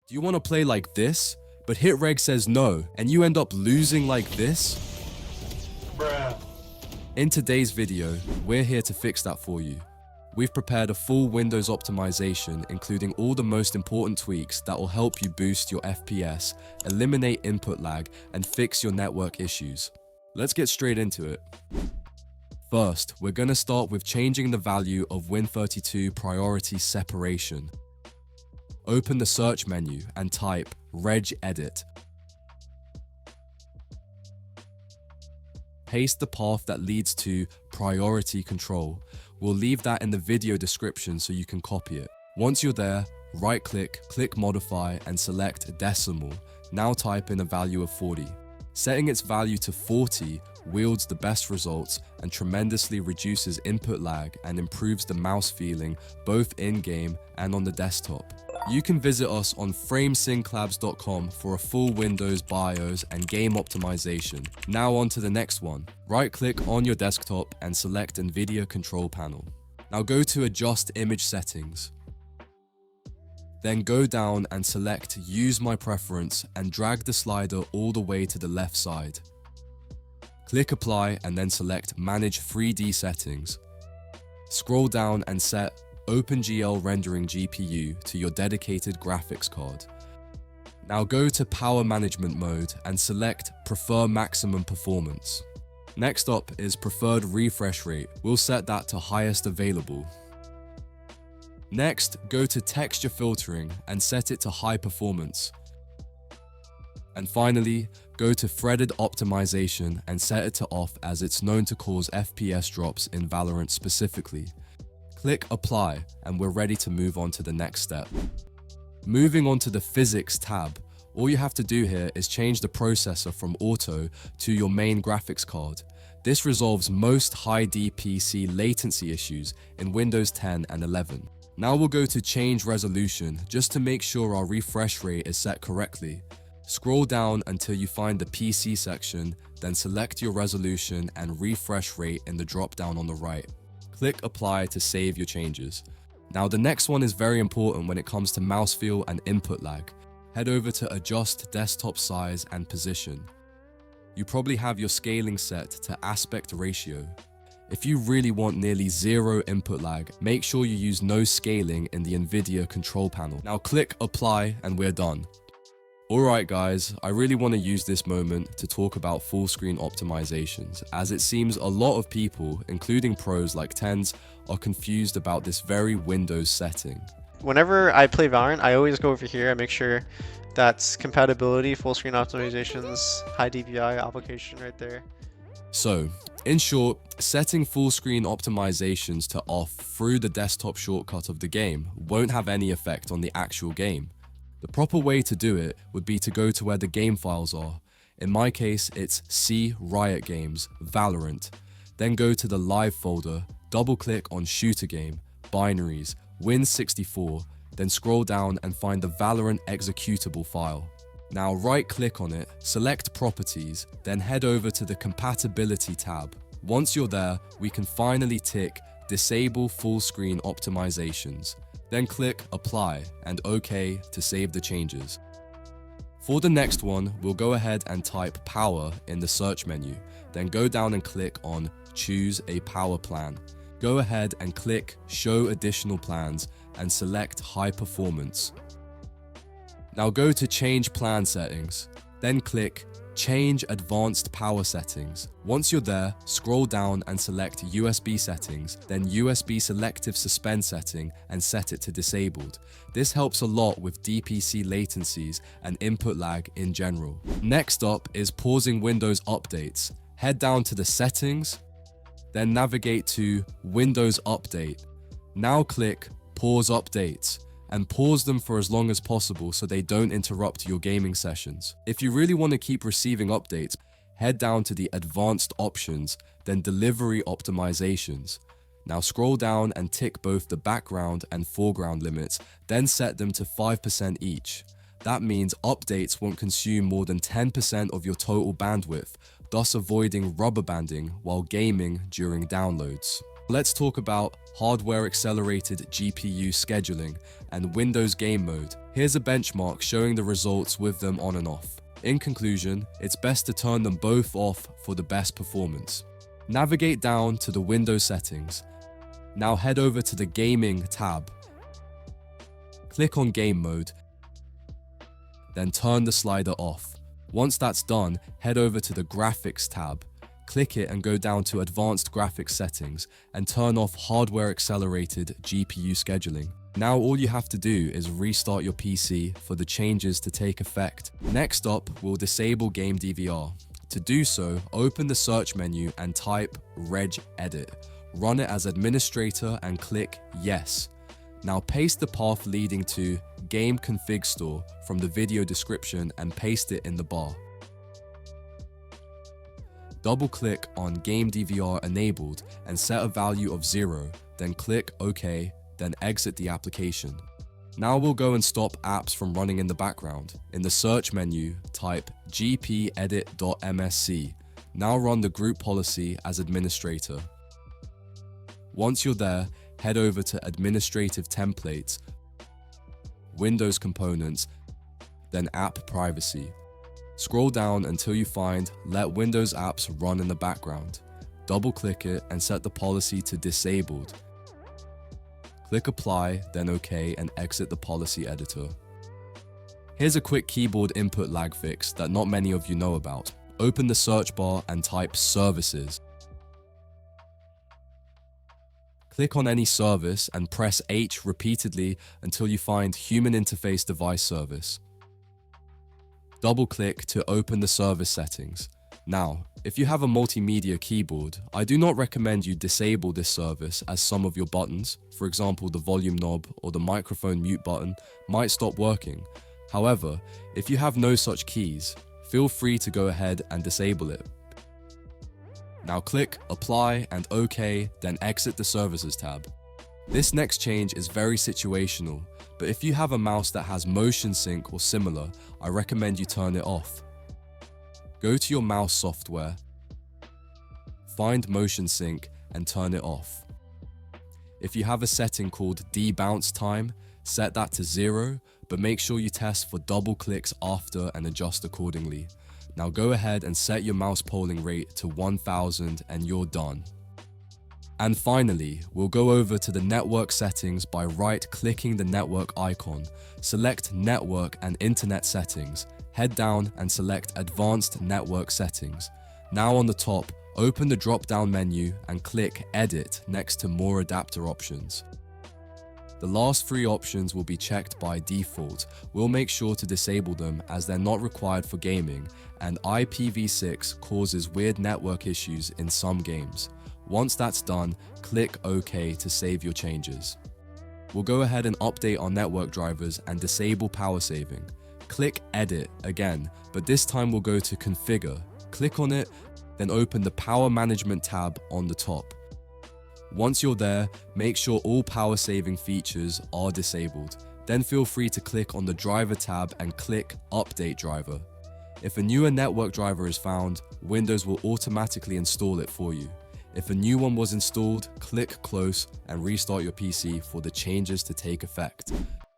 Do you want to play like this, but HitReg says no, and you end up losing like this? Bruh. In today's video, we're here to fix that for you. We've prepared a full Windows optimization, including all the most important tweaks that will help you boost your FPS, eliminate input lag, and fix your network issues. Let's get straight into it. First, we're going to start with changing the value of Win32 priority separation. Open the search menu and type regedit. Paste the path that leads to PriorityControl. We'll leave that in the video description so you can copy it. Once you're there, right-click, click Modify, and select Decimal. Now type in a value of 40. Setting its value to 40 wields the best results and tremendously reduces input lag and improves the mouse feeling both in-game and on the desktop. You can visit us on FrameSyncLabs.com for a full Windows BIOS and game optimization. Now on to the next one. Right-click on your desktop and select NVIDIA Control Panel. Now go to Adjust Image Settings. Then go down and select Use My Preference and drag the slider all the way to the left side. Click Apply and then select Manage 3D Settings. Scroll down and set OpenGL Rendering GPU to your dedicated graphics card. Now go to Power Management mode and select Prefer Maximum Performance. Next up is Preferred Refresh Rate. We'll set that to highest available. Next, go to Texture Filtering and set it to High Performance. And finally, go to Threaded Optimization and set it to Off, as it's known to cause FPS drops in Valorant specifically. Click Apply and we're ready to move on to the next step. Moving on to the Physics tab, all you have to do here is change the processor from Auto to your main graphics card. This resolves most high DPC latency issues in Windows 10 and 11. Now we'll go to Change Resolution just to make sure our refresh rate is set correctly. Scroll down until you find the PC section, then select your resolution and refresh rate in the drop-down on the right. Click Apply to save your changes. Now the next one is very important when it comes to mouse feel and input lag. Head over to Adjust Desktop Size and Position. You probably have your scaling set to aspect ratio. If you really want nearly zero input lag, make sure you use no scaling in the NVIDIA control panel. Now click Apply and we're done. Alright guys, I really want to use this moment to talk about full screen optimizations, as it seems a lot of people, including pros like Tens, are confused about this very Windows setting. Whenever I play Valorant, I always go over here and make sure that's compatibility, full screen optimizations, high DPI application right there. So, in short, setting full screen optimizations to off through the desktop shortcut of the game won't have any effect on the actual game. The proper way to do it would be to go to where the game files are. In my case, it's C Riot Games, Valorant. Then go to the Live folder, double click on Shooter Game, Binaries, Win64, then scroll down and find the Valorant executable file. Now right click on it, select Properties, then head over to the Compatibility tab. Once you're there, we can finally tick Disable Full Screen Optimizations. Then click Apply and OK to save the changes. For the next one, we'll go ahead and type Power in the search menu, then go down and click on Choose a Power Plan. Go ahead and click Show Additional Plans and select High Performance. Now go to Change Plan Settings, then click Change Advanced Power Settings. Once you're there, scroll down and select USB Settings, then USB Selective Suspend Setting and set it to Disabled. This helps a lot with DPC latencies and input lag in general. Next up is pausing Windows updates. Head down to the Settings, then navigate to Windows Update. Now click Pause Updates and pause them for as long as possible so they don't interrupt your gaming sessions. If you really want to keep receiving updates, head down to the Advanced Options, then Delivery Optimizations. Now scroll down and tick both the background and foreground limits, then set them to 5% each. That means updates won't consume more than 10% of your total bandwidth, thus avoiding rubber banding while gaming during downloads. Let's talk about hardware accelerated GPU scheduling and Windows game mode. Here's a benchmark showing the results with them on and off. In conclusion, it's best to turn them both off for the best performance. Navigate down to the Windows settings. Now head over to the Gaming tab. Click on Game Mode, then turn the slider off. Once that's done, head over to the Graphics tab. Click it and go down to Advanced Graphics Settings and turn off Hardware Accelerated GPU Scheduling. Now all you have to do is restart your PC for the changes to take effect. Next up, we'll disable Game DVR. To do so, open the search menu and type regedit. Run it as administrator and click Yes. Now paste the path leading to GameConfigStore from the video description and paste it in the bar. Double-click on Game DVR enabled and set a value of 0, then click OK, then exit the application. Now we'll go and stop apps from running in the background. In the search menu, type gpedit.msc. Now run the group policy as administrator. Once you're there, head over to Administrative Templates, Windows Components, then App Privacy. Scroll down until you find Let Windows Apps Run in the Background. Double-click it and set the policy to Disabled. Click Apply, then OK, and exit the policy editor. Here's a quick keyboard input lag fix that not many of you know about. Open the search bar and type Services. Click on any service and press H repeatedly until you find Human Interface Device Service. Double-click to open the service settings. Now, if you have a multimedia keyboard, I do not recommend you disable this service as some of your buttons, for example the volume knob or the microphone mute button, might stop working. However, if you have no such keys, feel free to go ahead and disable it. Now click Apply and OK, then exit the Services tab. This next change is very situational, but if you have a mouse that has motion sync or similar, I recommend you turn it off. Go to your mouse software, find motion sync and turn it off. If you have a setting called debounce time, set that to 0, but make sure you test for double clicks after and adjust accordingly. Now go ahead and set your mouse polling rate to 1000 and you're done. And finally, we'll go over to the network settings by right-clicking the network icon. Select Network and Internet Settings. Head down and select Advanced Network Settings. Now on the top, open the drop-down menu and click Edit next to More Adapter Options. The last 3 options will be checked by default. We'll make sure to disable them as they're not required for gaming, and IPv6 causes weird network issues in some games. Once that's done, click OK to save your changes. We'll go ahead and update our network drivers and disable power saving. Click Edit again, but this time we'll go to Configure. Click on it, then open the Power Management tab on the top. Once you're there, make sure all power saving features are disabled. Then feel free to click on the Driver tab and click Update Driver. If a newer network driver is found, Windows will automatically install it for you. If a new one was installed, click Close and restart your PC for the changes to take effect.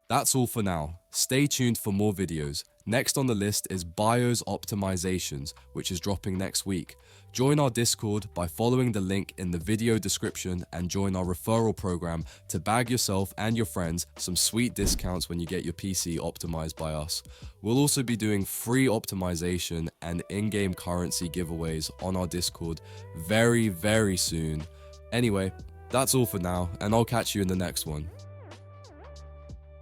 That's all for now. Stay tuned for more videos. Next on the list is BIOS Optimizations, which is dropping next week. Join our Discord by following the link in the video description and join our referral program to bag yourself and your friends some sweet discounts when you get your PC optimized by us. We'll also be doing free optimization and in-game currency giveaways on our Discord very, very soon. Anyway, that's all for now, and I'll catch you in the next one.